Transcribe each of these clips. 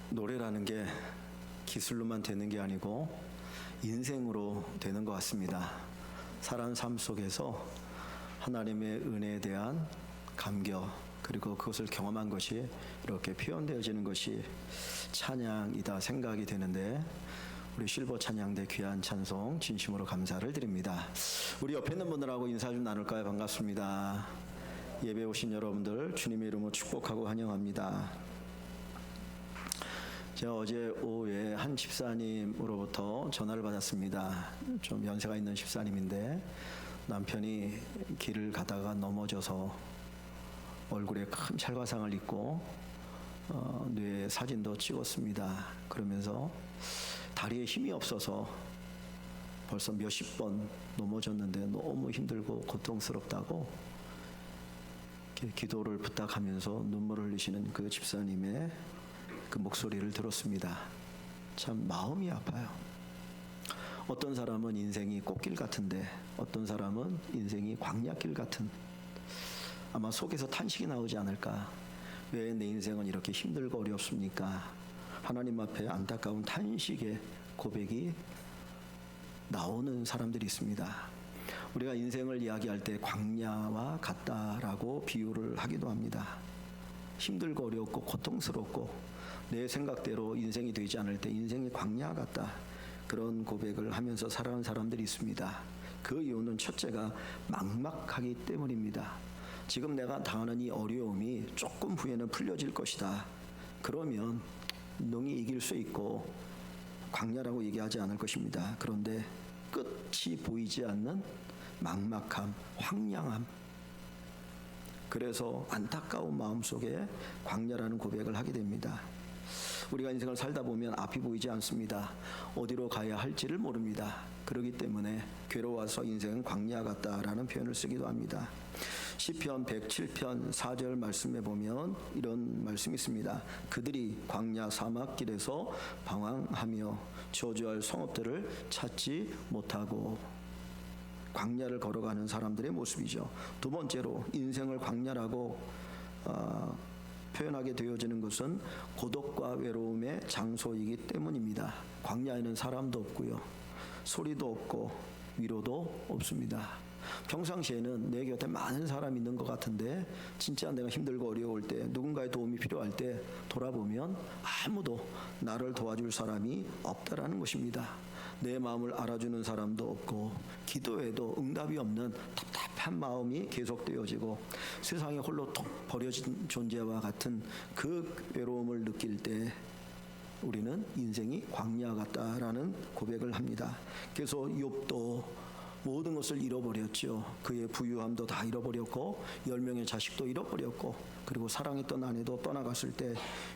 노래라는 게 기술로만 되는 게 아니고 인생으로 되는 것 같습니다. 살아가는 삶 속에서 하나님의 은혜에 대한 감격, 그리고 그것을 경험한 것이 이렇게 표현되어지는 것이 찬양이다 생각이 되는데, 우리 실버 찬양대 귀한 찬송 진심으로 감사를 드립니다. 우리 옆에 있는 분들하고 인사 좀 나눌까요? 반갑습니다. 예배 오신 여러분들 주님의 이름으로 축복하고 환영합니다. 제가 어제 오후에 한 집사님으로부터 전화를 받았습니다. 좀 연세가 있는 집사님인데 남편이 길을 가다가 넘어져서 얼굴에 큰 찰과상을 입고 뇌에 사진도 찍었습니다. 그러면서 다리에 힘이 없어서 벌써 몇십 번 넘어졌는데 너무 힘들고 고통스럽다고 기도를 부탁하면서 눈물을 흘리시는 그 집사님의 그 목소리를 들었습니다. 참 마음이 아파요. 어떤 사람은 인생이 꽃길 같은데 어떤 사람은 인생이 광야길 같은, 아마 속에서 탄식이 나오지 않을까. 왜 내 인생은 이렇게 힘들고 어렵습니까? 하나님 앞에 안타까운 탄식의 고백이 나오는 사람들이 있습니다. 우리가 인생을 이야기할 때 광야와 같다라고 비유를 하기도 합니다. 힘들고 어렵고 고통스럽고 내 생각대로 인생이 되지 않을 때 인생이 광야 같다, 그런 고백을 하면서 살아가는 사람들이 있습니다. 그 이유는 첫째가 막막하기 때문입니다. 지금 내가 당하는 이 어려움이 조금 후에는 풀려질 것이다. 그러면 능히 이길 수 있고 광야라고 얘기하지 않을 것입니다. 그런데 끝이 보이지 않는 막막함, 황량함, 그래서 안타까운 마음속에 광야라는 고백을 하게 됩니다. 우리가 인생을 살다 보면 앞이 보이지 않습니다. 어디로 가야 할지를 모릅니다. 그렇기 때문에 괴로워서 인생은 광야 같다라는 표현을 쓰기도 합니다. 시편 107편 4절 말씀에 보면 이런 말씀이 있습니다. 그들이 광야 사막길에서 방황하며 저주할 성읍들을 찾지 못하고. 광야를 걸어가는 사람들의 모습이죠. 두 번째로 인생을 광야라고 표현하게 되어지는 것은 고독과 외로움의 장소이기 때문입니다. 광야에는 사람도 없고요, 소리도 없고 위로도 없습니다. 평상시에는 내 곁에 많은 사람이 있는 것 같은데 진짜 내가 힘들고 어려울 때, 누군가의 도움이 필요할 때 돌아보면 아무도 나를 도와줄 사람이 없다라는 것입니다. 내 마음을 알아주는 사람도 없고 기도해도 응답이 없는 답답한 마음이 계속되어지고 세상에 홀로 톡 버려진 존재와 같은 그 외로움을 느낄 때 우리는 인생이 광야 같다라는 고백을 합니다. 그래서 욥도 모든 것을 잃어버렸죠. 그의 부유함도 다 잃어버렸고 10명의 자식도 잃어버렸고, 그리고 사랑했던 아내도 떠나갔을 때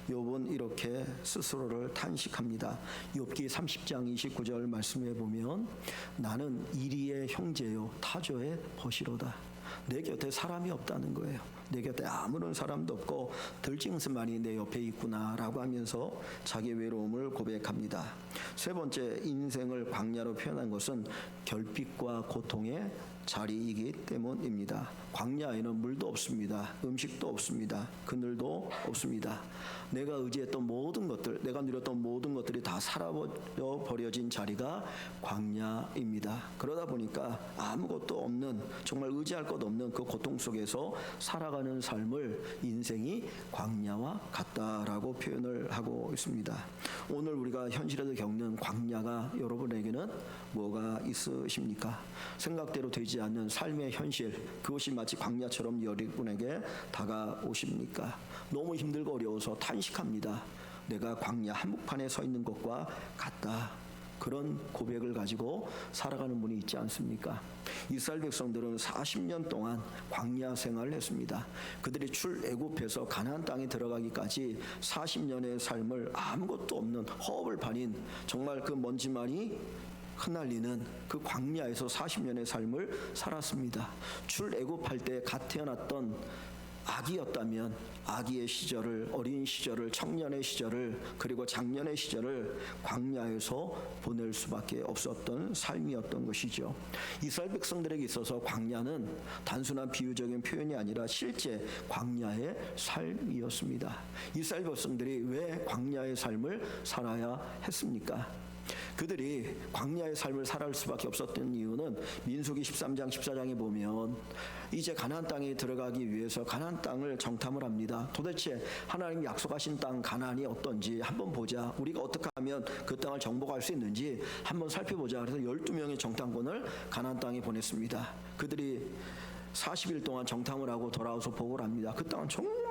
욥은 이렇게 스스로를 탄식합니다. 욥기 30장 29절 말씀해 보면 나는 이리의 형제요 타조의 벗이로다. 내 곁에 사람이 없다는 거예요. 내 곁에 아무런 사람도 없고 들짐승만이 내 옆에 있구나라고 하면서 자기 외로움을 고백합니다. 세 번째, 인생을 광야로 표현한 것은 결핍과 고통의 자리이기 때문입니다. 광야에는 물도 없습니다. 음식도 없습니다. 그늘도 없습니다. 내가 의지했던 모든 것들, 내가 누렸던 모든 것들이 다 사라버려진 자리가 광야입니다. 그러다 보니까 아무것도 없는, 정말 의지할 것 없는 그 고통 속에서 살아가는 삶을 인생이 광야와 같다라고 표현을 하고 있습니다. 오늘 우리가 현실에서 겪는 광야가 여러분에게는 뭐가 있으십니까? 생각대로 되지 않는 삶의 현실, 그것이 마치 광야처럼 여러분에게 다가오십니까? 너무 힘들고 어려워서 탄식합니다. 내가 광야 한복판에 서 있는 것과 같다. 그런 고백을 가지고 살아가는 분이 있지 않습니까? 이스라엘 백성들은 40년 동안 광야 생활을 했습니다. 그들이 출애굽해서 가나안 땅에 들어가기까지 40년의 삶을 아무것도 없는 허업을 파닌, 정말 그 먼지만이 흩날리는 그 광야에서 40년의 삶을 살았습니다. 출애굽할 때 갓 태어났던 아기였다면 아기의 시절을, 어린 시절을, 청년의 시절을, 그리고 장년의 시절을 광야에서 보낼 수밖에 없었던 삶이었던 것이죠. 이스라엘 백성들에게 있어서 광야는 단순한 비유적인 표현이 아니라 실제 광야의 삶이었습니다. 이스라엘 백성들이 왜 광야의 삶을 살아야 했습니까? 그들이 광야의 삶을 살아갈 수밖에 없었던 이유는 민수기 13장 14장에 보면 이제 가나안 땅에 들어가기 위해서 가나안 땅을 정탐을 합니다. 도대체 하나님이 약속하신 땅 가나안이 어떤지 한번 보자. 우리가 어떻게 하면 그 땅을 정복할 수 있는지 한번 살펴보자. 그래서 12명의 정탐꾼을 가나안 땅에 보냈습니다. 그들이 40일 동안 정탐을 하고 돌아와서 보고를 합니다. 그 땅은 정말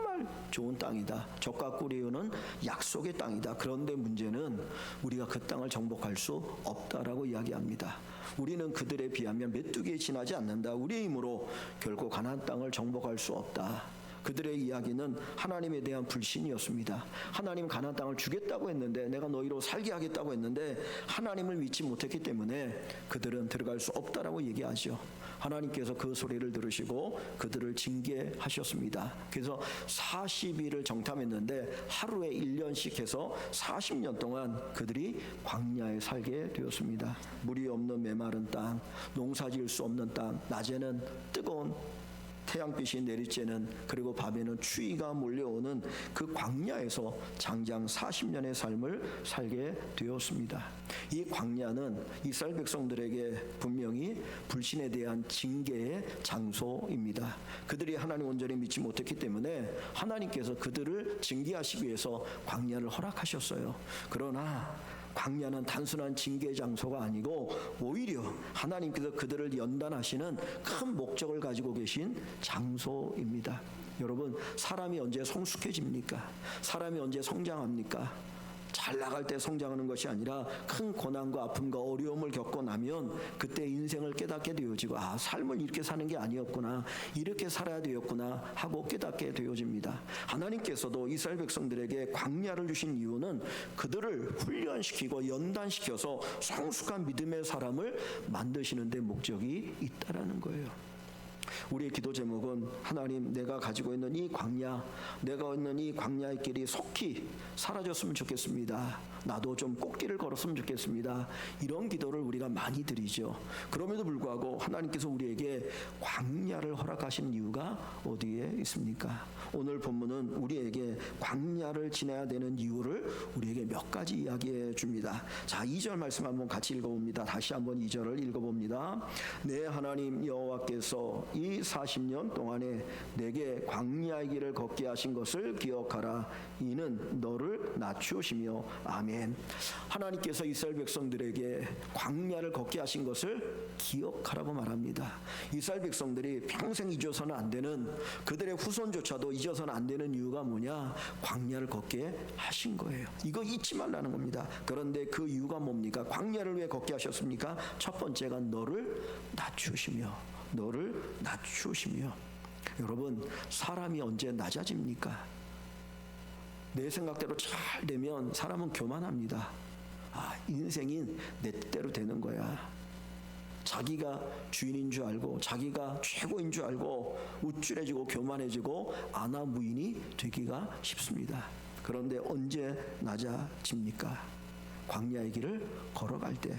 좋은 땅이다. 젖과 꿀이 흐르는 약속의 땅이다. 그런데 문제는 우리가 그 땅을 정복할 수 없다라고 이야기합니다. 우리는 그들에 비하면 메뚜기에 지나지 않는다. 우리의 힘으로 결국 가나안 땅을 정복할 수 없다. 그들의 이야기는 하나님에 대한 불신이었습니다. 하나님 가나안 땅을 주겠다고 했는데, 내가 너희로 살게 하겠다고 했는데 하나님을 믿지 못했기 때문에 그들은 들어갈 수 없다라고 얘기하죠. 하나님께서 그 소리를 들으시고 그들을 징계하셨습니다. 그래서 40일을 정탐했는데 하루에 1년씩 해서 40년 동안 그들이 광야에 살게 되었습니다. 물이 없는 메마른 땅, 농사 지을 수 없는 땅, 낮에는 뜨거운 태양빛이 내리쬐는, 그리고 밤에는 추위가 몰려오는 그 광야에서 장장 40년의 삶을 살게 되었습니다. 이 광야는 이스라엘 백성들에게 분명히 불신에 대한 징계의 장소입니다. 그들이 하나님 온전히 믿지 못했기 때문에 하나님께서 그들을 징계하시기 위해서 광야를 허락하셨어요. 그러나 광야는 단순한 징계 장소가 아니고 오히려 하나님께서 그들을 연단하시는 큰 목적을 가지고 계신 장소입니다. 여러분, 사람이 언제 성숙해집니까? 사람이 언제 성장합니까? 잘 나갈 때 성장하는 것이 아니라 큰 고난과 아픔과 어려움을 겪고 나면 그때 인생을 깨닫게 되어지고, 아, 삶을 이렇게 사는 게 아니었구나, 이렇게 살아야 되었구나 하고 깨닫게 되어집니다. 하나님께서도 이스라엘 백성들에게 광야를 주신 이유는 그들을 훈련시키고 연단시켜서 성숙한 믿음의 사람을 만드시는 데 목적이 있다라는 거예요. 우리의 기도 제목은 하나님, 내가 가지고 있는 이 광야, 내가 있는 이 광야의 길이 속히 사라졌으면 좋겠습니다. 나도 좀 꽃길을 걸었으면 좋겠습니다. 이런 기도를 우리가 많이 드리죠. 그럼에도 불구하고 하나님께서 우리에게 광야를 허락하신 이유가 어디에 있습니까? 오늘 본문은 우리에게 광야를 지나야 되는 이유를 우리에게 몇 가지 이야기해 줍니다. 자, 2절 말씀 한번 같이 읽어봅니다. 다시 한번 2절을 읽어봅니다. 내 하나님 여호와께서 이 40년 동안에 내게 광야의 길을 걷게 하신 것을 기억하라. 이는 너를 낮추시며. 아멘. 하나님께서 이스라엘 백성들에게 광야를 걷게 하신 것을 기억하라고 말합니다. 이스라엘 백성들이 평생 잊어서는 안 되는, 그들의 후손조차도 잊어서는 안 되는 이유가 뭐냐? 광야를 걷게 하신 거예요. 이거 잊지 말라는 겁니다. 그런데 그 이유가 뭡니까? 광야를 왜 걷게 하셨습니까? 첫 번째가 너를 낮추시며. 너를 낮추시며. 여러분, 사람이 언제 낮아집니까? 내 생각대로 잘 되면 사람은 교만합니다. 아, 인생이 내 뜻대로 되는 거야. 자기가 주인인 줄 알고, 자기가 최고인 줄 알고 우쭐해지고 교만해지고 안하무인이 되기가 쉽습니다. 그런데 언제 낮아집니까? 광야의 길을 걸어갈 때.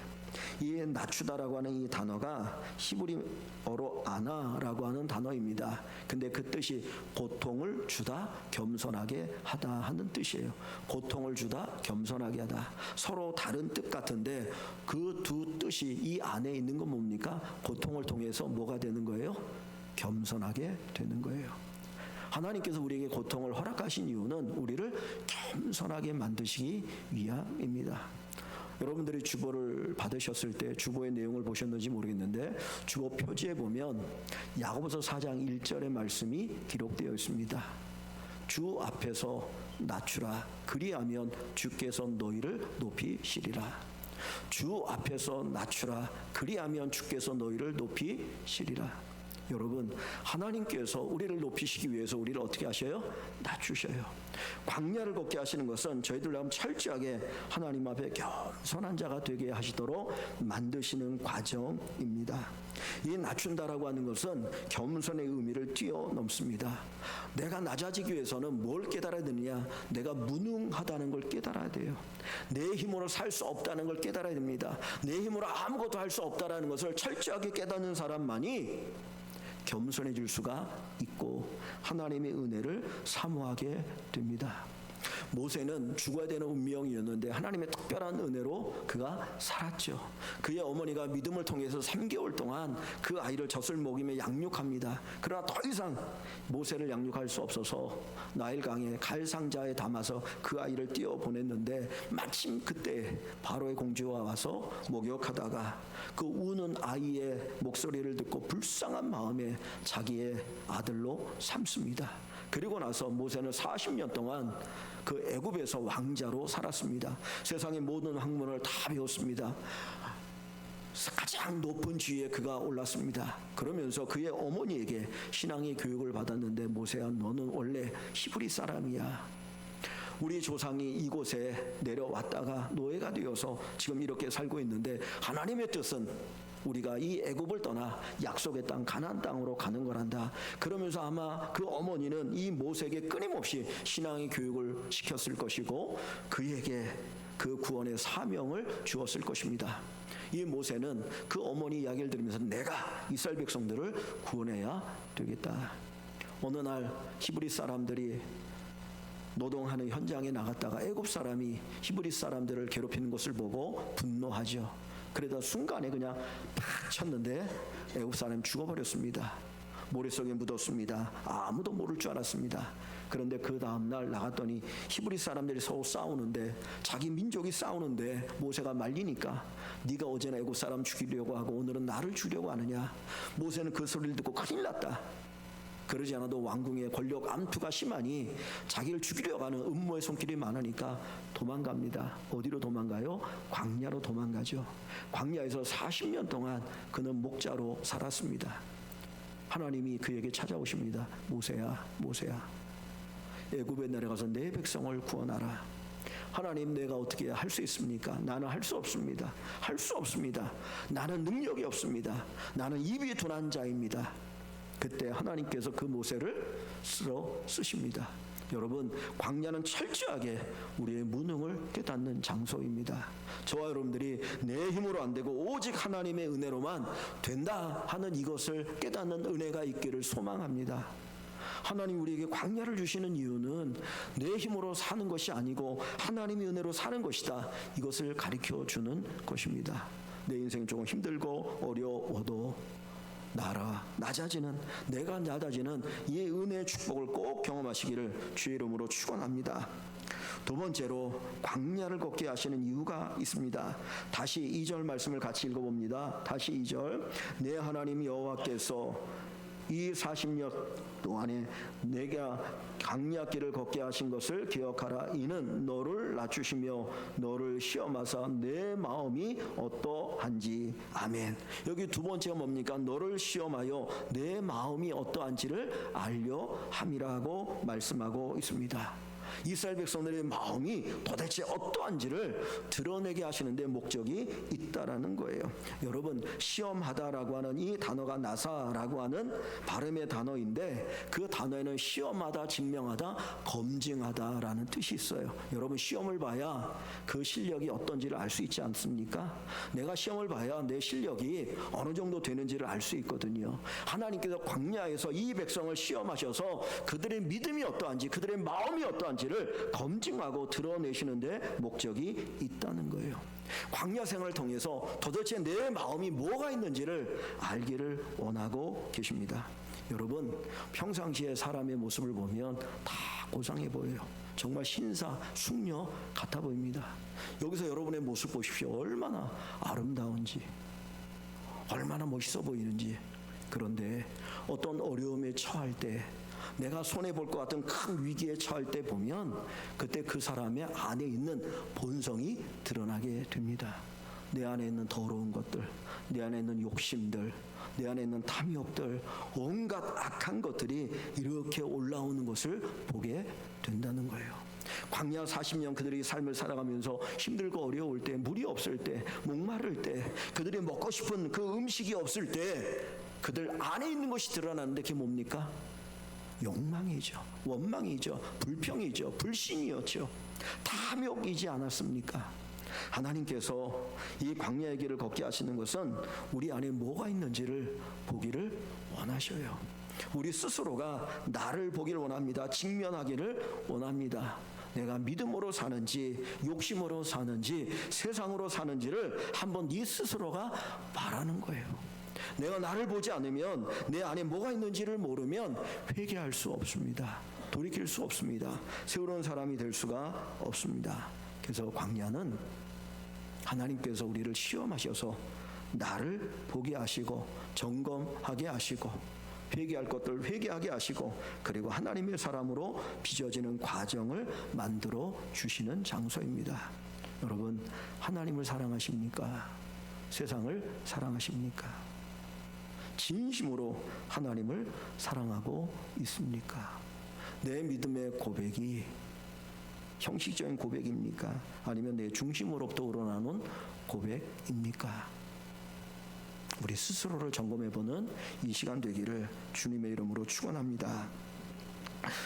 이 낮추다라고 하는 이 단어가 히브리어로 아나라고 하는 단어입니다. 근데 그 뜻이 고통을 주다, 겸손하게 하다 하는 뜻이에요. 고통을 주다, 겸손하게 하다. 서로 다른 뜻 같은데 그 두 뜻이 이 안에 있는 건 뭡니까? 고통을 통해서 뭐가 되는 거예요? 겸손하게 되는 거예요. 하나님께서 우리에게 고통을 허락하신 이유는 우리를 겸손하게 만드시기 위함입니다. 여러분들이 주보를 받으셨을 때 주보의 내용을 보셨는지 모르겠는데 주보 표지에 보면 야고보서 4장 1절의 말씀이 기록되어 있습니다. 주 앞에서 낮추라. 그리하면 주께서 너희를 높이시리라. 주 앞에서 낮추라. 그리하면 주께서 너희를 높이시리라. 여러분, 하나님께서 우리를 높이시기 위해서 우리를 어떻게 하셔요? 낮추셔요. 광야를 걷게 하시는 것은 저희들 하면 철저하게 하나님 앞에 겸손한 자가 되게 하시도록 만드시는 과정입니다. 이 낮춘다라고 하는 것은 겸손의 의미를 뛰어넘습니다. 내가 낮아지기 위해서는 뭘 깨달아야 되느냐? 내가 무능하다는 걸 깨달아야 돼요. 내 힘으로 살 수 없다는 걸 깨달아야 됩니다. 내 힘으로 아무것도 할 수 없다는 것을 철저하게 깨닫는 사람만이 겸손해질 수가 있고 하나님의 은혜를 사모하게 됩니다. 모세는 죽어야 되는 운명이었는데 하나님의 특별한 은혜로 그가 살았죠. 그의 어머니가 믿음을 통해서 3개월 동안 그 아이를 젖을 먹이며 양육합니다. 그러나 더 이상 모세를 양육할 수 없어서 나일강에 갈상자에 담아서 그 아이를 띄어보냈는데 마침 그때 바로의 공주가 와서 목욕하다가 그 우는 아이의 목소리를 듣고 불쌍한 마음에 자기의 아들로 삼습니다. 그리고 나서 모세는 40년 동안 그 애굽에서 왕자로 살았습니다. 세상의 모든 학문을 다 배웠습니다. 가장 높은 지위에 그가 올랐습니다. 그러면서 그의 어머니에게 신앙의 교육을 받았는데, 모세야, 너는 원래 히브리 사람이야. 우리 조상이 이곳에 내려왔다가 노예가 되어서 지금 이렇게 살고 있는데 하나님의 뜻은 우리가 이 애굽을 떠나 약속의 땅 가나안 땅으로 가는 거란다. 그러면서 아마 그 어머니는 이 모세에게 끊임없이 신앙의 교육을 시켰을 것이고 그에게 그 구원의 사명을 주었을 것입니다. 이 모세는 그 어머니 이야기를 들으면서 내가 이스라엘 백성들을 구원해야 되겠다. 어느 날 히브리 사람들이 노동하는 현장에 나갔다가 애굽 사람이 히브리 사람들을 괴롭히는 것을 보고 분노하죠. 그러다 순간에 그냥 팍 쳤는데 애굽 사람이 죽어버렸습니다. 모래 속에 묻었습니다. 아무도 모를 줄 알았습니다. 그런데 그 다음날 나갔더니 히브리 사람들이 서로 싸우는데, 자기 민족이 싸우는데 모세가 말리니까 네가 어제는 애굽 사람 죽이려고 하고 오늘은 나를 죽이려고 하느냐. 모세는 그 소리를 듣고 큰일 났다. 그러지 않아도 왕궁의 권력 암투가 심하니 자기를 죽이려고 하는 음모의 손길이 많으니까 도망갑니다. 어디로 도망가요? 광야로 도망가죠. 광야에서 40년 동안 그는 목자로 살았습니다. 하나님이 그에게 찾아오십니다. 모세야, 모세야, 애굽에 내려가서 내 백성을 구원하라. 하나님, 내가 어떻게 할 수 있습니까? 나는 할 수 없습니다. 할 수 없습니다. 나는 능력이 없습니다. 나는 입이 둔한 자입니다. 그때 하나님께서 그 모세를 쓰십니다. 여러분, 광야는 철저하게 우리의 무능을 깨닫는 장소입니다. 저와 여러분들이 내 힘으로 안 되고 오직 하나님의 은혜로만 된다 하는 이것을 깨닫는 은혜가 있기를 소망합니다. 하나님 우리에게 광야를 주시는 이유는 내 힘으로 사는 것이 아니고 하나님의 은혜로 사는 것이다. 이것을 가르쳐 주는 것입니다. 내 인생이 조금 힘들고 어려워도 내가 낮아지는 이 은혜의 축복을 꼭 경험하시기를 주의 이름으로 축원합니다. 두 번째로 광야를 걷게 하시는 이유가 있습니다. 다시 2절 말씀을 같이 읽어봅니다. 다시 2절. 내 하나님 여호와께서 이 40년 동안에 내가 광야길을 걷게 하신 것을 기억하라. 이는 너를 낮추시며 너를 시험하사 내 마음이 어떠한지. 아멘. 여기 두 번째가 뭡니까? 너를 시험하여 내 마음이 어떠한지를 알려 함이라고 말씀하고 있습니다. 이스라엘 백성들의 마음이 도대체 어떠한지를 드러내게 하시는데 목적이 있다라는 거예요. 여러분, 시험하다라고 하는 이 단어가 나사라고 하는 발음의 단어인데 그 단어에는 시험하다, 증명하다, 검증하다라는 뜻이 있어요. 여러분, 시험을 봐야 그 실력이 어떤지를 알 수 있지 않습니까? 내가 시험을 봐야 내 실력이 어느 정도 되는지를 알 수 있거든요. 하나님께서 광야에서 이 백성을 시험하셔서 그들의 믿음이 어떠한지, 그들의 마음이 어떠한지를 검증하고 드러내시는데 목적이 있다는 거예요. 광야 생활을 통해서 도대체 내 마음이 뭐가 있는지를 알기를 원하고 계십니다. 여러분, 평상시에 사람의 모습을 보면 다 고상해 보여요. 정말 신사, 숙녀 같아 보입니다. 여기서 여러분의 모습 보십시오. 얼마나 아름다운지, 얼마나 멋있어 보이는지. 그런데 어떤 어려움에 처할 때, 내가 손해볼 것 같은 큰 위기에 처할 때 보면 그때 그 사람의 안에 있는 본성이 드러나게 됩니다. 내 안에 있는 더러운 것들, 내 안에 있는 욕심들, 내 안에 있는 탐욕들, 온갖 악한 것들이 이렇게 올라오는 것을 보게 된다는 거예요. 광야 40년 그들이 삶을 살아가면서 힘들고 어려울 때, 물이 없을 때, 목마를 때, 그들이 먹고 싶은 그 음식이 없을 때 그들 안에 있는 것이 드러나는데 그게 뭡니까? 욕망이죠. 원망이죠. 불평이죠. 불신이었죠. 탐욕이지 않았습니까? 하나님께서 이 광야의 길을 걷게 하시는 것은 우리 안에 뭐가 있는지를 보기를 원하셔요. 우리 스스로가 나를 보기를 원합니다. 직면하기를 원합니다. 내가 믿음으로 사는지 욕심으로 사는지 세상으로 사는지를 한번 네 스스로가 말하는 거예요. 내가 나를 보지 않으면, 내 안에 뭐가 있는지를 모르면 회개할 수 없습니다. 돌이킬 수 없습니다. 새로운 사람이 될 수가 없습니다. 그래서 광야는 하나님께서 우리를 시험하셔서 나를 보게 하시고 점검하게 하시고 회개할 것들 회개하게 하시고, 그리고 하나님의 사람으로 빚어지는 과정을 만들어 주시는 장소입니다. 여러분, 하나님을 사랑하십니까? 세상을 사랑하십니까? 진심으로 하나님을 사랑하고 있습니까? 내 믿음의 고백이 형식적인 고백입니까? 아니면 내 중심으로부터 우러나오는 고백입니까? 우리 스스로를 점검해보는 이 시간 되기를 주님의 이름으로 축원합니다.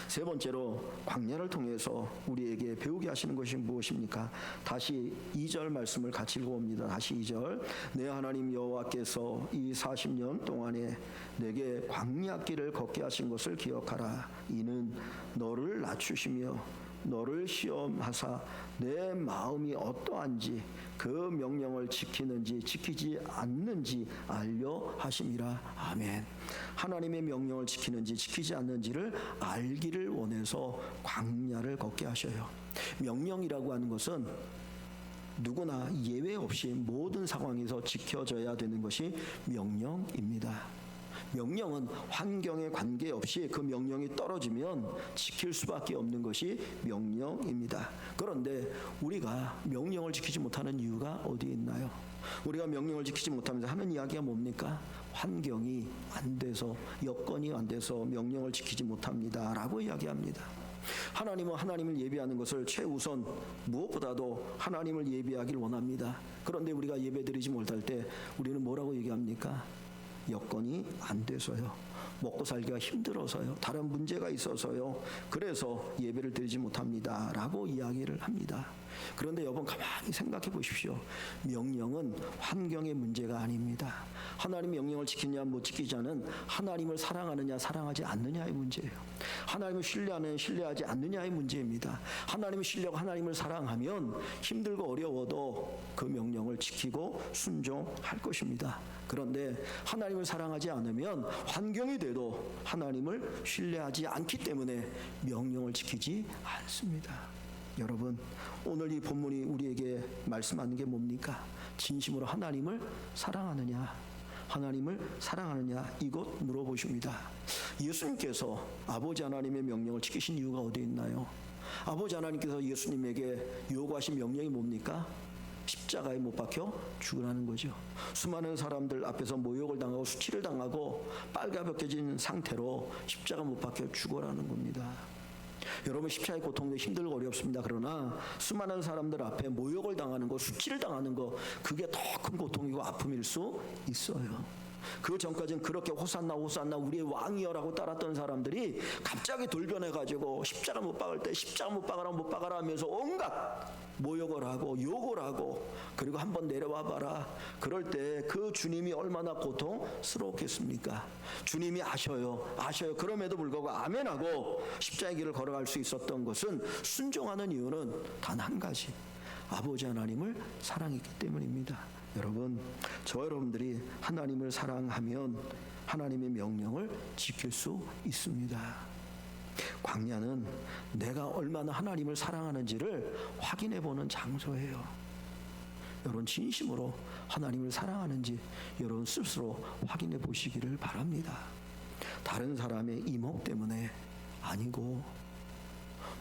세 번째로 광야를 통해서 우리에게 배우게 하시는 것이 무엇입니까? 다시 2절 말씀을 같이 읽어봅니다. 다시 2절. 내 하나님 여호와께서 이 40년 동안에 내게 광야길을 걷게 하신 것을 기억하라. 이는 너를 낮추시며 너를 시험하사 내 마음이 어떠한지 그 명령을 지키는지 지키지 않는지 알려 하심이라. 아멘. 하나님의 명령을 지키는지 지키지 않는지를 알기를 원해서 광야를 걷게 하셔요. 명령이라고 하는 것은 누구나 예외 없이 모든 상황에서 지켜져야 되는 것이 명령입니다. 명령은 환경에 관계없이 그 명령이 떨어지면 지킬 수밖에 없는 것이 명령입니다. 그런데 우리가 명령을 지키지 못하는 이유가 어디에 있나요? 우리가 명령을 지키지 못하면서 하는 이야기가 뭡니까? 환경이 안 돼서, 여건이 안 돼서 명령을 지키지 못합니다 라고 이야기합니다. 하나님은 하나님을 예배하는 것을 최우선, 무엇보다도 하나님을 예배하길 원합니다. 그런데 우리가 예배드리지 못할 때 우리는 뭐라고 얘기합니까? 여건이 안 돼서요. 먹고 살기가 힘들어서요. 다른 문제가 있어서요. 그래서 예배를 드리지 못합니다 라고 이야기를 합니다. 그런데 여러분 가만히 생각해 보십시오. 명령은 환경의 문제가 아닙니다. 하나님 명령을 지키냐 못 지키자는 하나님을 사랑하느냐 사랑하지 않느냐의 문제예요. 하나님을 신뢰하느냐 신뢰하지 않느냐의 문제입니다. 하나님을 신뢰하고 하나님을 사랑하면 힘들고 어려워도 그 명령을 지키고 순종할 것입니다. 그런데 하나님을 사랑하지 않으면 환경이 돼도 하나님을 신뢰하지 않기 때문에 명령을 지키지 않습니다. 여러분, 오늘 이 본문이 우리에게 말씀하는 게 뭡니까? 진심으로 하나님을 사랑하느냐, 하나님을 사랑하느냐, 이것 물어보십니다. 예수님께서 아버지 하나님의 명령을 지키신 이유가 어디 있나요? 아버지 하나님께서 예수님에게 요구하신 명령이 뭡니까? 십자가에 못 박혀 죽으라는 거죠. 수많은 사람들 앞에서 모욕을 당하고 수치를 당하고 빨가벗겨진 상태로 십자가 못 박혀 죽으라는 겁니다. 여러분, 십자가의 고통도 힘들고 어렵습니다. 그러나 수많은 사람들 앞에 모욕을 당하는 거, 수치를 당하는 거, 그게 더 큰 고통이고 아픔일 수 있어요. 그 전까지는 그렇게 호산나 호산나 우리의 왕이여라고 따랐던 사람들이 갑자기 돌변해가지고 십자가 못 박을 때 십자가 못 박아라 하면서 온갖 모욕을 하고 욕을 하고, 그리고 한번 내려와 봐라. 그럴 때 그 주님이 얼마나 고통스러웠겠습니까? 주님이 아셔요. 그럼에도 불구하고 아멘하고 십자가의 길을 걸어갈 수 있었던 것은, 순종하는 이유는 단 한 가지, 아버지 하나님을 사랑했기 때문입니다. 여러분, 저 여러분들이 하나님을 사랑하면 하나님의 명령을 지킬 수 있습니다. 광야는 내가 얼마나 하나님을 사랑하는지를 확인해보는 장소예요. 여러분, 진심으로 하나님을 사랑하는지 여러분 스스로 확인해 보시기를 바랍니다. 다른 사람의 이목 때문에 아니고,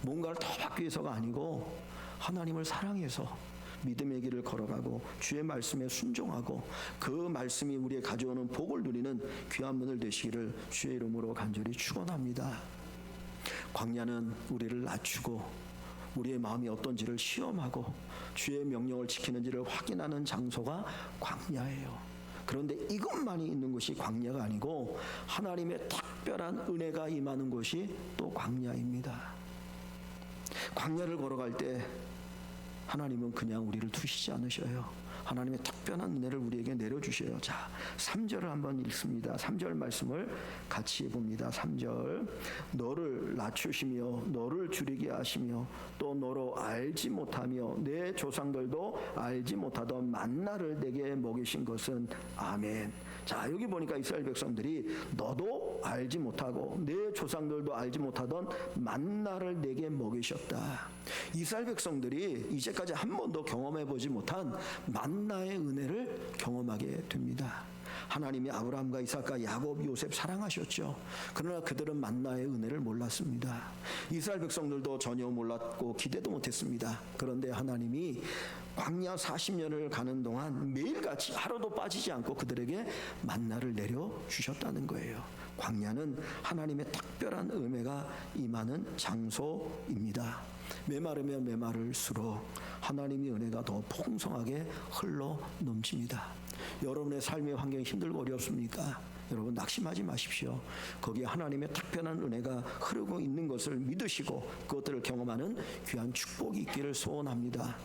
뭔가를 더 받기 위해서가 아니고, 하나님을 사랑해서 믿음의 길을 걸어가고 주의 말씀에 순종하고 그 말씀이 우리의 가져오는 복을 누리는 귀한 문을 되시기를 주의 이름으로 간절히 축원합니다. 광야는 우리를 낮추고 우리의 마음이 어떤지를 시험하고 주의 명령을 지키는지를 확인하는 장소가 광야예요. 그런데 이것만이 있는 곳이 광야가 아니고 하나님의 특별한 은혜가 임하는 곳이 또 광야입니다. 광야를 걸어갈 때 하나님은 그냥 우리를 두시지 않으셔요. 하나님의 특별한 은혜를 우리에게 내려주셔요. 자, 3절을 한번 읽습니다. 3절 말씀을 같이 봅니다. 3절. 너를 낮추시며 너를 줄이게 하시며 또 너로 알지 못하며 내 조상들도 알지 못하던 만나를 내게 먹이신 것은 아멘. 자, 여기 보니까 이스라엘 백성들이 너도 알지 못하고 내 조상들도 알지 못하던 만나를 내게 먹이셨다. 이스라엘 백성들이 이제까지 한 번도 경험해 보지 못한 만나의 은혜를 경험하게 됩니다. 하나님이 아브라함과 이삭과 야곱, 요셉 사랑하셨죠. 그러나 그들은 만나의 은혜를 몰랐습니다. 이스라엘 백성들도 전혀 몰랐고 기대도 못했습니다. 그런데 하나님이 광야 40년을 가는 동안 매일같이 하루도 빠지지 않고 그들에게 만나를 내려주셨다는 거예요. 광야는 하나님의 특별한 은혜가 임하는 장소입니다. 메마르면 메마를수록 하나님의 은혜가 더 풍성하게 흘러 넘칩니다. 여러분의 삶의 환경이 힘들고 어렵습니까? 여러분 낙심하지 마십시오. 거기에 하나님의 특별한 은혜가 흐르고 있는 것을 믿으시고 그것들을 경험하는 귀한 축복이 있기를 소원합니다.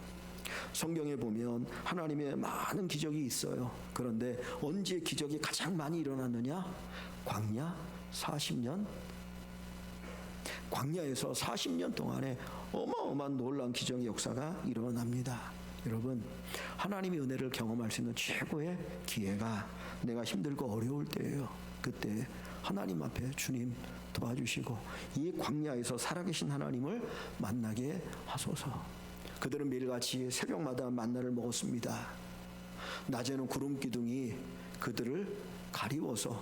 성경에 보면 하나님의 많은 기적이 있어요. 그런데 언제 기적이 가장 많이 일어났느냐? 광야 40년. 광야에서 40년 동안에 어마어마한 놀라운 기적의 역사가 일어납니다. 여러분, 하나님의 은혜를 경험할 수 있는 최고의 기회가 내가 힘들고 어려울 때예요. 그때 하나님 앞에 주님 도와주시고 이 광야에서 살아계신 하나님을 만나게 하소서. 그들은 매일같이 새벽마다 만나를 먹었습니다. 낮에는 구름 기둥이 그들을 가리워서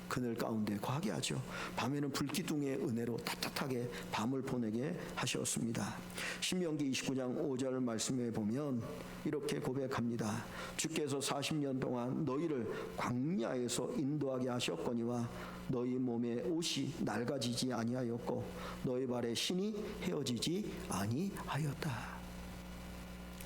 그늘 가운데 거하게 하죠. 밤에는 불기둥의 은혜로 따뜻하게 밤을 보내게 하셨습니다. 신명기 29장 5절 말씀에 보면 이렇게 고백합니다. 주께서 40년 동안 너희를 광야에서 인도하게 하셨거니와 너희 몸에 옷이 낡아지지 아니하였고 너희 발에 신이 헤어지지 아니하였다.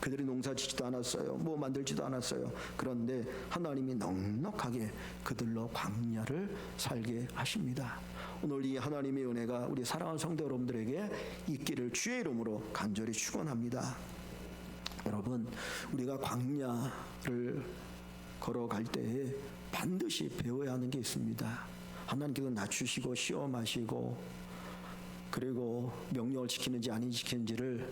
그들이 농사 짓지도 않았어요. 뭐 만들지도 않았어요. 그런데 하나님이 넉넉하게 그들로 광야를 살게 하십니다. 오늘 이 하나님의 은혜가 우리 사랑하는 성도 여러분들에게 있기를 주의 이름으로 간절히 축원합니다. 여러분, 우리가 광야를 걸어갈 때에 반드시 배워야 하는 게 있습니다. 하나님께서 낮추시고 시험하시고 그리고 명령을 지키는지 안 지키는지를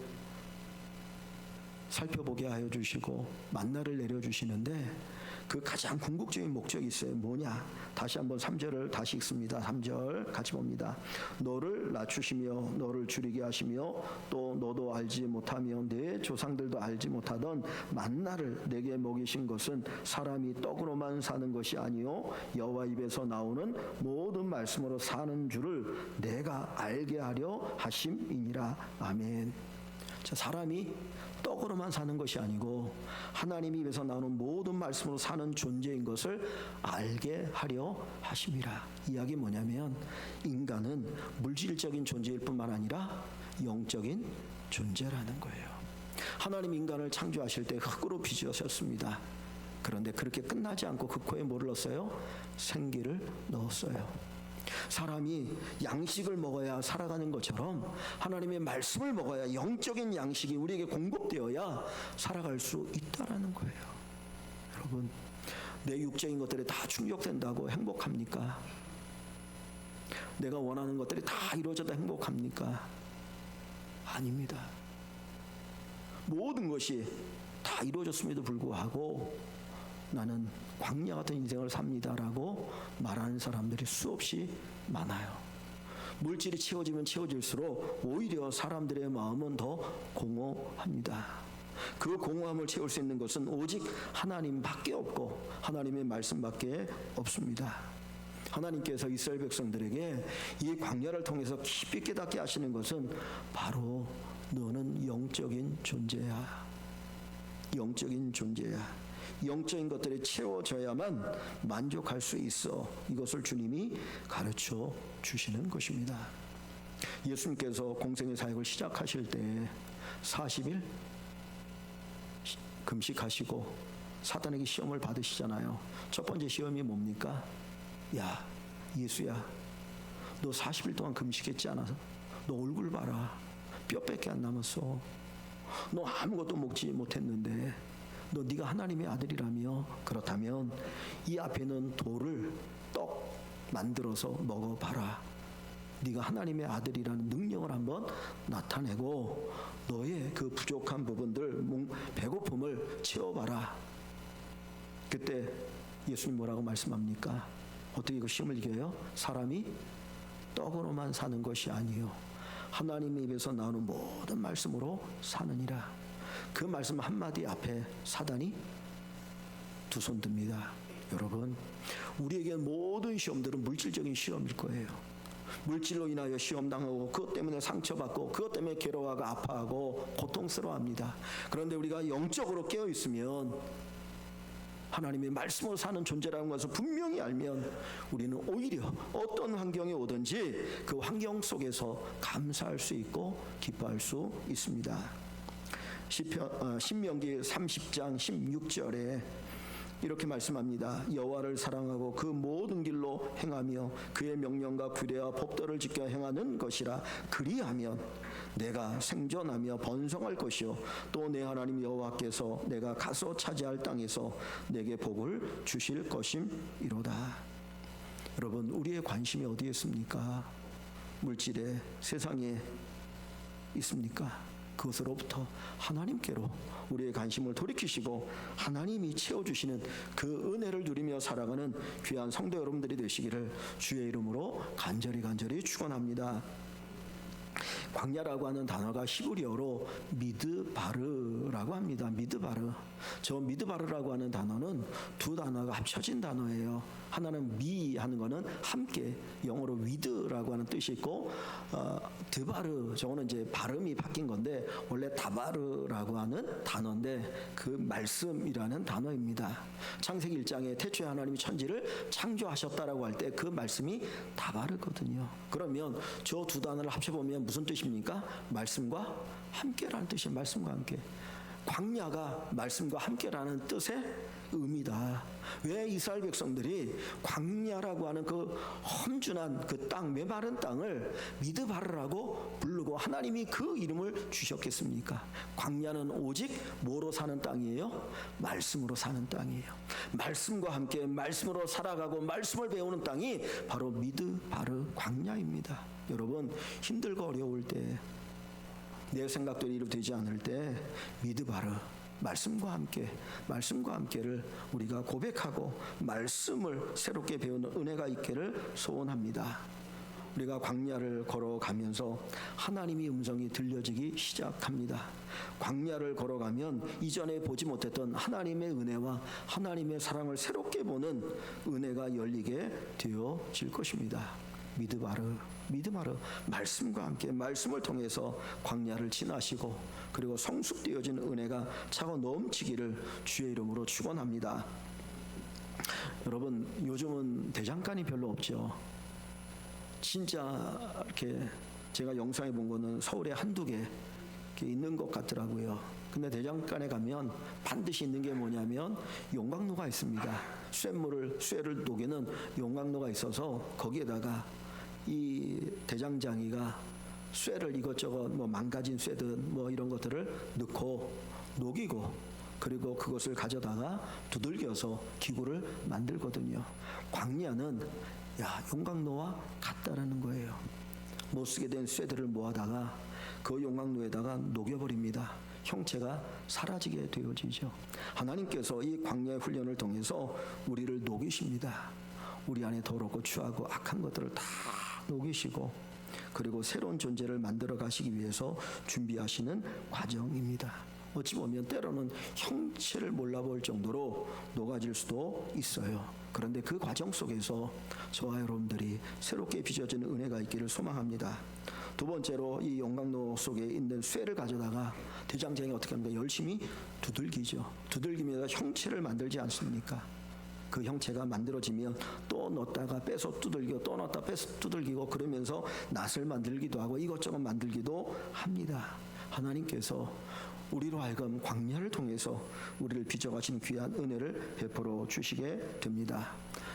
살펴보게 하여 주시고 만나를 내려주시는데 그 가장 궁극적인 목적이 있어요. 뭐냐? 다시 한번 3절을 다시 읽습니다. 3절 같이 봅니다. 너를 낮추시며 너를 줄이게 하시며 또 너도 알지 못하며 내 조상들도 알지 못하던 만나를 내게 먹이신 것은 사람이 떡으로만 사는 것이 아니요 여호와 입에서 나오는 모든 말씀으로 사는 줄을 내가 알게 하려 하심이니라. 아멘. 자, 사람이 떡으로만 사는 것이 아니고 하나님 입에서 나오는 모든 말씀으로 사는 존재인 것을 알게 하려 하심이라. 이야기 뭐냐면 인간은 물질적인 존재일 뿐만 아니라 영적인 존재라는 거예요. 하나님 인간을 창조하실 때 흙으로 빚으셨습니다. 그런데 그렇게 끝나지 않고 그 코에 뭐를 넣었어요? 생기를 넣었어요. 사람이 양식을 먹어야 살아가는 것처럼 하나님의 말씀을 먹어야 영적인 양식이 우리에게 공급되어야 살아갈 수 있다라는 거예요. 여러분, 내 육적인 것들이 다 충족된다고 행복합니까? 내가 원하는 것들이 다 이루어져도 행복합니까? 아닙니다. 모든 것이 다 이루어졌음에도 불구하고 나는 광야 같은 인생을 삽니다라고 말하는 사람들이 수없이 많아요. 물질이 채워지면 채워질수록 오히려 사람들의 마음은 더 공허합니다. 그 공허함을 채울 수 있는 것은 오직 하나님밖에 없고 하나님의 말씀밖에 없습니다. 하나님께서 이스라엘 백성들에게 이 광야를 통해서 깊이 깨닫게 하시는 것은 바로 너는 영적인 존재야. 영적인 존재야. 영적인 것들이 채워져야만 만족할 수 있어. 이것을 주님이 가르쳐 주시는 것입니다. 예수님께서 공생의 사역을 시작하실 때 40일 금식하시고 사단에게 시험을 받으시잖아요. 첫 번째 시험이 뭡니까? 야, 예수야, 너 40일 동안 금식했지 않아서? 너 얼굴 봐라. 뼈밖에 안 남았어. 너 아무것도 먹지 못했는데 너 네가 하나님의 아들이라며? 그렇다면 이 앞에 있는 돌을 떡 만들어서 먹어봐라. 네가 하나님의 아들이라는 능력을 한번 나타내고 너의 그 부족한 부분들, 배고픔을 채워봐라. 그때 예수님 뭐라고 말씀합니까? 어떻게 그 시험을 이겨요? 사람이 떡으로만 사는 것이 아니요 하나님의 입에서 나오는 모든 말씀으로 사느니라. 그 말씀 한마디 앞에 사단이 두 손 듭니다. 여러분, 우리에게 모든 시험들은 물질적인 시험일 거예요. 물질로 인하여 시험당하고 그것 때문에 상처받고 그것 때문에 괴로워하고 아파하고 고통스러워합니다. 그런데 우리가 영적으로 깨어있으면 하나님의 말씀으로 사는 존재라는 것을 분명히 알면 우리는 오히려 어떤 환경이 오든지 그 환경 속에서 감사할 수 있고 기뻐할 수 있습니다. 신명기 30장 16절에 이렇게 말씀합니다. 여호와를 사랑하고 그 모든 길로 행하며 그의 명령과 규례와 법도를 지켜 행하는 것이라. 그리하면 내가 생존하며 번성할 것이요 또 내 하나님 여호와께서 내가 가서 차지할 땅에서 내게 복을 주실 것임이로다. 여러분, 우리의 관심이 어디에 있습니까? 물질에, 세상에 있습니까? 그것으로부터 하나님께로 우리의 관심을 돌이키시고 하나님이 채워주시는 그 은혜를 누리며 살아가는 귀한 성도 여러분들이 되시기를 주의 이름으로 간절히 축원합니다. 광야라고 하는 단어가 히브리어로 미드바르라고 합니다. 미드바르. 저 미드바르라고 하는 단어는 두 단어가 합쳐진 단어예요. 하나는 미 하는 거는 함께, 영어로 위드라고 하는 뜻이 있고, 드바르, 저거는 이제 발음이 바뀐 건데 원래 다바르라고 하는 단어인데 그 말씀이라는 단어입니다. 창세기 1장에 태초에 하나님이 천지를 창조하셨다라고 할 때 그 말씀이 다바르거든요. 그러면 저 두 단어를 합쳐보면 무슨 뜻입니까? 말씀과 함께라는 뜻이에요. 말씀과 함께. 광야가 말씀과 함께라는 뜻의 의미다. 왜 이스라엘 백성들이 광야라고 하는 그 험준한 그 땅, 메마른 땅을 미드바르라고 부르고 하나님이 그 이름을 주셨겠습니까? 광야는 오직 뭐로 사는 땅이에요? 말씀으로 사는 땅이에요. 말씀과 함께 말씀으로 살아가고 말씀을 배우는 땅이 바로 미드바르 광야입니다. 여러분, 힘들고 어려울 때, 내 생각대로 이루어지지 않을 때 미드바르, 말씀과 함께를 우리가 고백하고 말씀을 새롭게 배우는 은혜가 있기를 소원합니다. 우리가 광야를 걸어가면서 하나님의 음성이 들려지기 시작합니다. 광야를 걸어가면 이전에 보지 못했던 하나님의 은혜와 하나님의 사랑을 새롭게 보는 은혜가 열리게 되어질 것입니다. 미드바르, 말씀과 함께 말씀을 통해서 광야를 지나시고 그리고 성숙되어진 은혜가 차고 넘치기를 주의 이름으로 축원합니다. 여러분, 요즘은 대장간이 별로 없죠. 진짜 이렇게 제가 영상에 본 거는 서울에 한두 개 이렇게 있는 것 같더라고요. 근데 대장간에 가면 반드시 있는 게 뭐냐면 용광로가 있습니다. 쇠를 녹이는 용광로가 있어서 거기에다가 이 대장장이가 쇠를 이것저것 뭐 망가진 쇠든 뭐 이런 것들을 넣고 녹이고 그리고 그것을 가져다가 두들겨서 기구를 만들거든요. 광야는 용광로와 같다라는 거예요. 못 쓰게 된 쇠들을 모아다가 그 용광로에다가 녹여버립니다. 형체가 사라지게 되어지죠. 하나님께서 이 광야의 훈련을 통해서 우리를 녹이십니다. 우리 안에 더럽고 추하고 악한 것들을 다 녹이시고 그리고 새로운 존재를 만들어 가시기 위해서 준비하시는 과정입니다. 어찌 보면 때로는 형체를 몰라볼 정도로 녹아질 수도 있어요. 그런데 그 과정 속에서 저와 여러분들이 새롭게 빚어지는 은혜가 있기를 소망합니다. 두 번째로 이 용광로 속에 있는 쇠를 가져다가 대장장이 어떻게 합니까? 열심히 두들기죠. 두들기면서 형체를 만들지 않습니까? 그 형체가 만들어지면 또 넣었다가 빼서 두들기고 또 넣었다 빼서 두들기고 그러면서 낫을 만들기도 하고 이것저것 만들기도 합니다. 하나님께서 우리로 하여금 광야를 통해서 우리를 빚어가신 귀한 은혜를 베풀어 주시게 됩니다.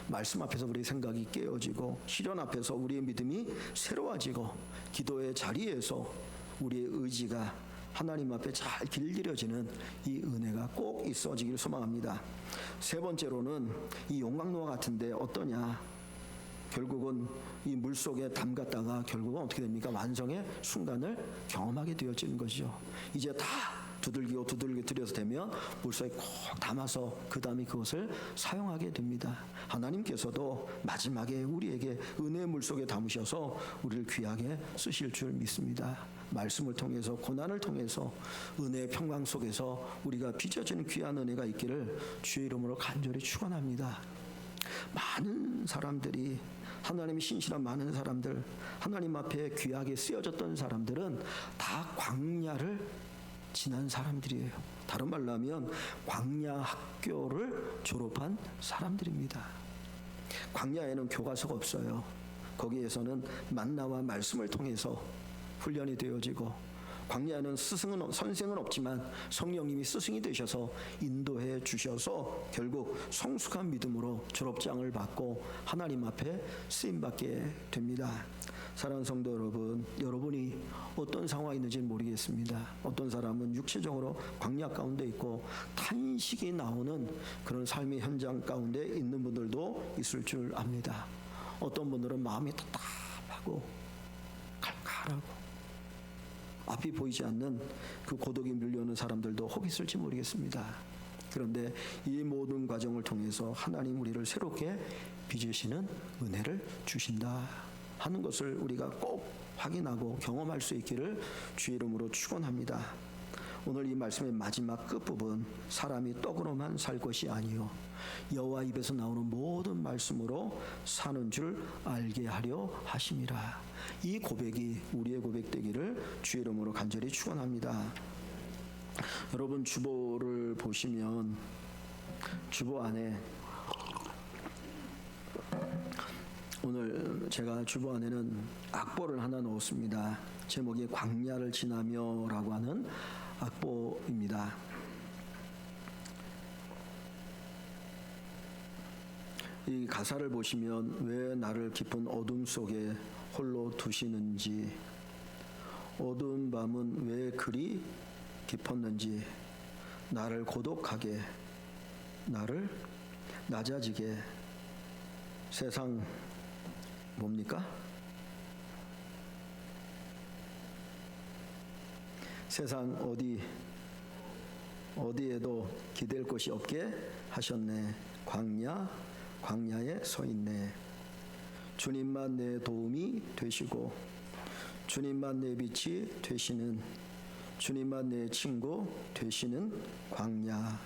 말씀 앞에서 우리의 생각이 깨어지고 시련 앞에서 우리의 믿음이 새로워지고 기도의 자리에서 우리의 의지가 하나님 앞에 잘 길들여지는 이 은혜가 꼭 있어지길 소망합니다. 세 번째로는 이 용광로와 같은데 어떠냐? 결국은 이 물속에 담갔다가 결국은 어떻게 됩니까? 완성의 순간을 경험하게 되어지는 것이죠. 이제 다 두들기고 들여서 되면 물속에 꼭 담아서 그 다음에 그것을 사용하게 됩니다. 하나님께서도 마지막에 우리에게 은혜의 물속에 담으셔서 우리를 귀하게 쓰실 줄 믿습니다. 말씀을 통해서 고난을 통해서 은혜의 평강 속에서 우리가 빚어지는 귀한 은혜가 있기를 주의 이름으로 간절히 축원합니다. 많은 사람들이 하나님이 신실한 많은 사람들 하나님 앞에 귀하게 쓰여졌던 사람들은 다 광야를 지난 사람들이에요. 다른 말로 하면 광야 학교를 졸업한 사람들입니다. 광야에는 교과서가 없어요. 거기에서는 만나와 말씀을 통해서 훈련이 되어지고 광야에는 선생은 없지만 성령님이 스승이 되셔서 인도해 주셔서 결국 성숙한 믿음으로 졸업장을 받고 하나님 앞에 쓰임받게 됩니다. 사랑하는 성도 여러분, 여러분이 어떤 상황이 있는지는 모르겠습니다. 어떤 사람은 육체적으로 광야 가운데 있고 탄식이 나오는 그런 삶의 현장 가운데 있는 분들도 있을 줄 압니다. 어떤 분들은 마음이 답답하고 칼칼하고 앞이 보이지 않는 그 고독이 밀려오는 사람들도 혹 있을지 모르겠습니다. 그런데 이 모든 과정을 통해서 하나님 우리를 새롭게 빚으시는 은혜를 주신다 하는 것을 우리가 꼭 확인하고 경험할 수 있기를 주의 이름으로 축원합니다. 오늘 이 말씀의 마지막 끝부분 사람이 떡으로만 살 것이 아니요 여호와 입에서 나오는 모든 말씀으로 사는 줄 알게 하려 하심이라. 이 고백이 우리의 고백되기를 주의 이름으로 간절히 축원합니다. 여러분 주보를 보시면 주보 안에 오늘 제가 주보 안에는 악보를 하나 넣었습니다. 제목이 광야를 지나며 라고 하는 악보입니다. 이 가사를 보시면 왜 나를 깊은 어둠 속에 홀로 두시는지, 어두운 밤은 왜 그리 깊었는지, 나를 고독하게, 나를 낮아지게, 세상 뭡니까? 세상 어디에도 기댈 곳이 없게 하셨네. 광야에 서 있네. 주님만 내 도움이 되시고 주님만 내 빛이 되시는 주님만 내 친구 되시는 광야.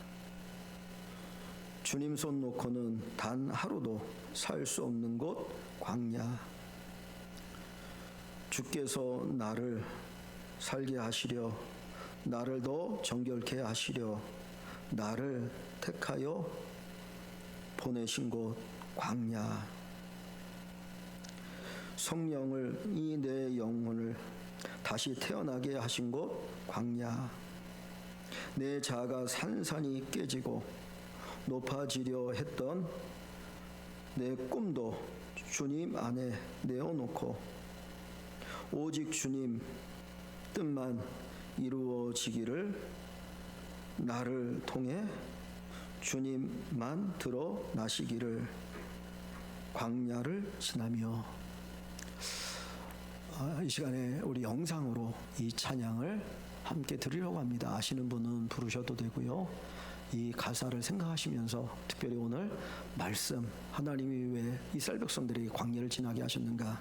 주님 손 놓고는 단 하루도 살 수 없는 곳 광야. 주께서 나를 살게 하시려 나를 더 정결케 하시려 나를 택하여 보내신 곳 광야. 성령을 이 내 영혼을 다시 태어나게 하신 곳 광야. 내 자아가 산산이 깨지고 높아지려 했던 내 꿈도 주님 안에 내어놓고 오직 주님 뜻만 이루어지기를 나를 통해 주님만 드러나시기를 광야를 지나며. 이 시간에 우리 영상으로 이 찬양을 함께 드리려고 합니다. 아시는 분은 부르셔도 되고요. 이 가사를 생각하시면서 특별히 오늘 말씀, 하나님이 왜 이스라엘 백성들이 광야를 지나게 하셨는가,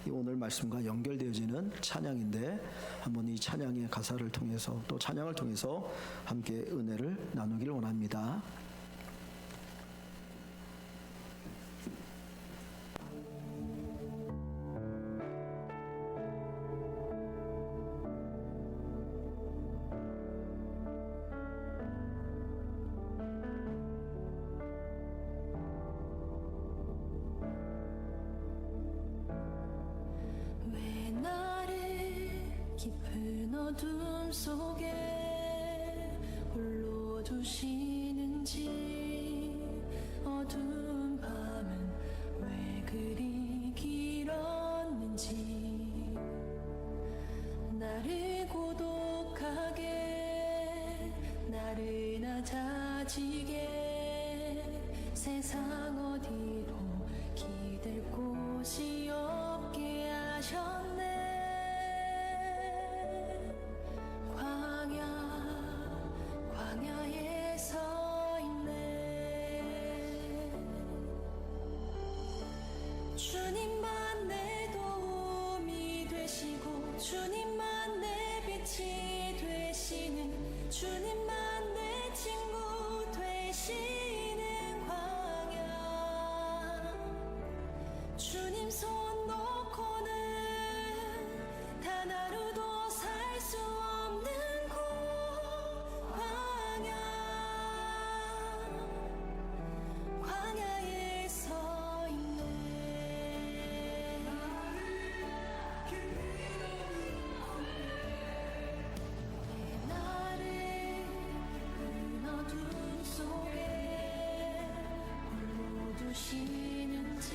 이 오늘 말씀과 연결되어지는 찬양인데 한번 이 찬양의 가사를 통해서 또 찬양을 통해서 함께 은혜를 나누기를 원합니다. 어둠 속에 홀로 두시는지 어두운 밤은 왜 그리 길었는지 나를 고독하게 나른하자지게 세상 어디로 기댈 곳이 없게 하셨네. 광야에 서 있네. 주님만 내 도움이 되시고 주님만 내 빛이 되시는 주님만 내 친구 되시는 광야. 주님 손 놓고는 단 하루도 살 수 없는 곳 광야에 서 있네. 나를 그 어둠 속에 홀로 두시는지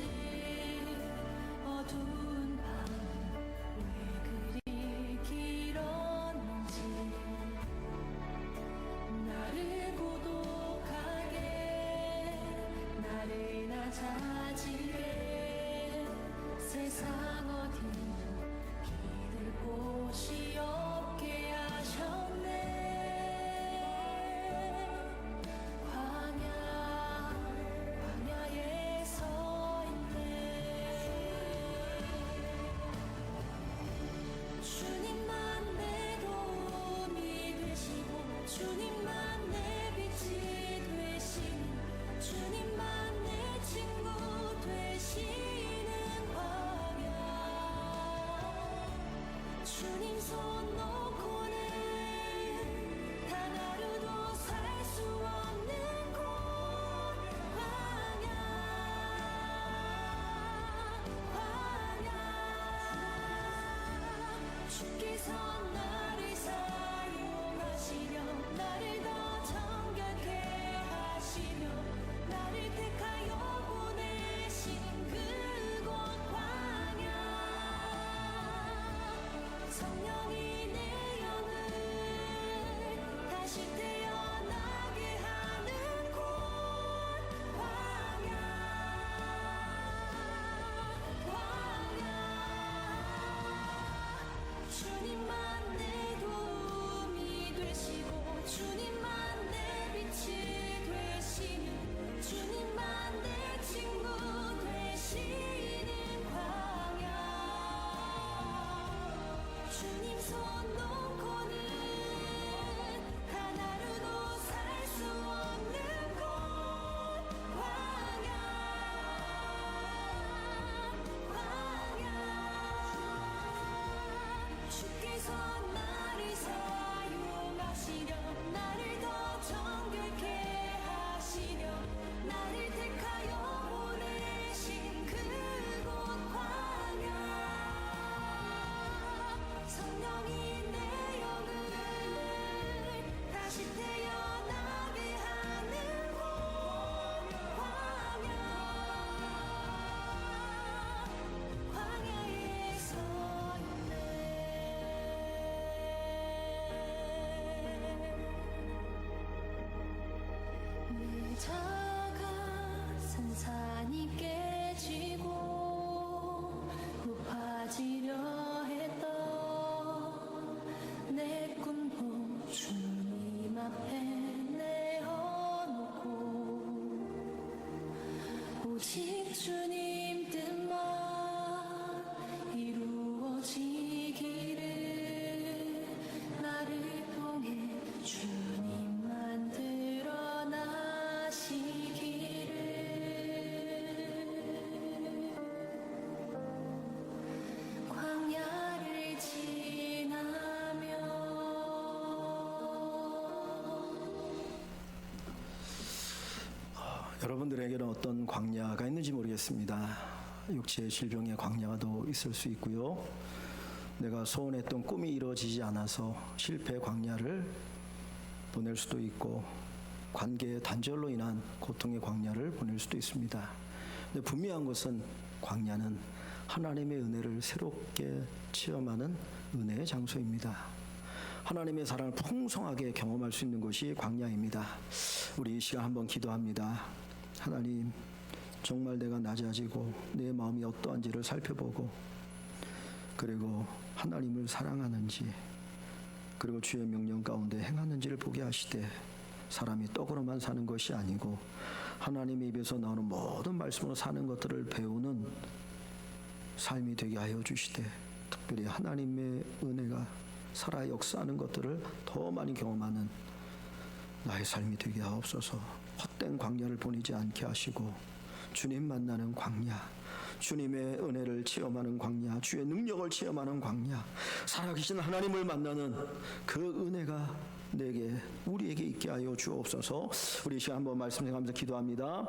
어두운 밤 왜 그리 길었는지 나를 고독하게 나른하자지게 세상 어디도 기댈 곳이 없게 하셨네. 광야에 서 있네. 주님만 내 도움이 되시고 주님만 내 빛이 되시는 주님만 내 친구 되시는 광야. 주님 손 놓고는 단 하루도 살 수 없는 곳 광야. 주께서 나를 사용하시려 나를 더 정결케 하시며 나를 택하여 보내신 그곳 광야. 성령이 내 영을 다시 태어나게 하는 곳 광야. 주님만 내 도움이 되시고 주님만 내 빛이 되시는 주님만 내 친구 되시는 광야. 주님 손 놓고는 단 하루도 살 수 없는 곳 광야. 주께서 나를 사용하시려 나를 더 정결케 하시려 나를 택하여 보내신 그곳 광야. 성령이 내 영을 다시 태어나게 하는 곳 광야에 서 있네. 내 자가 산산이 깨지고 높아지려 했던 내 꿈도 주님 앞에 내어놓고 오직 주님 뜻만 이루어지기를 나를 통해 주님만 드러나시기를. 광야를 지나며 여러분들에게는 어떤 광야가 있는지 모르겠습니다. 육체의 질병의 광야가 또 있을 수 있고요. 내가 소원했던 꿈이 이루어지지 않아서 실패 광야를 보낼 수도 있고 관계의 단절로 인한 고통의 광야를 보낼 수도 있습니다. 근데 분명한 것은 광야는 하나님의 은혜를 새롭게 체험하는 은혜의 장소입니다. 하나님의 사랑을 풍성하게 경험할 수 있는 곳이 광야입니다. 우리 이 시간 한번 기도합니다. 하나님, 정말 내가 낮아지고 내 마음이 어떠한지를 살펴보고, 그리고 하나님을 사랑하는지, 그리고 주의 명령 가운데 행하는지를 보게 하시되, 사람이 떡으로만 사는 것이 아니고 하나님의 입에서 나오는 모든 말씀으로 사는 것들을 배우는 삶이 되게 하여 주시되, 특별히 하나님의 은혜가 살아 역사하는 것들을 더 많이 경험하는 나의 삶이 되게 하옵소서. 헛된 광야를 보내지 않게 하시고 주님 만나는 광야, 주님의 은혜를 체험하는 광야, 주의 능력을 체험하는 광야, 살아계신 하나님을 만나는 그 은혜가 우리에게 있게 하여 주옵소서. 우리 시간 한번 말씀 생각하면서 기도합니다.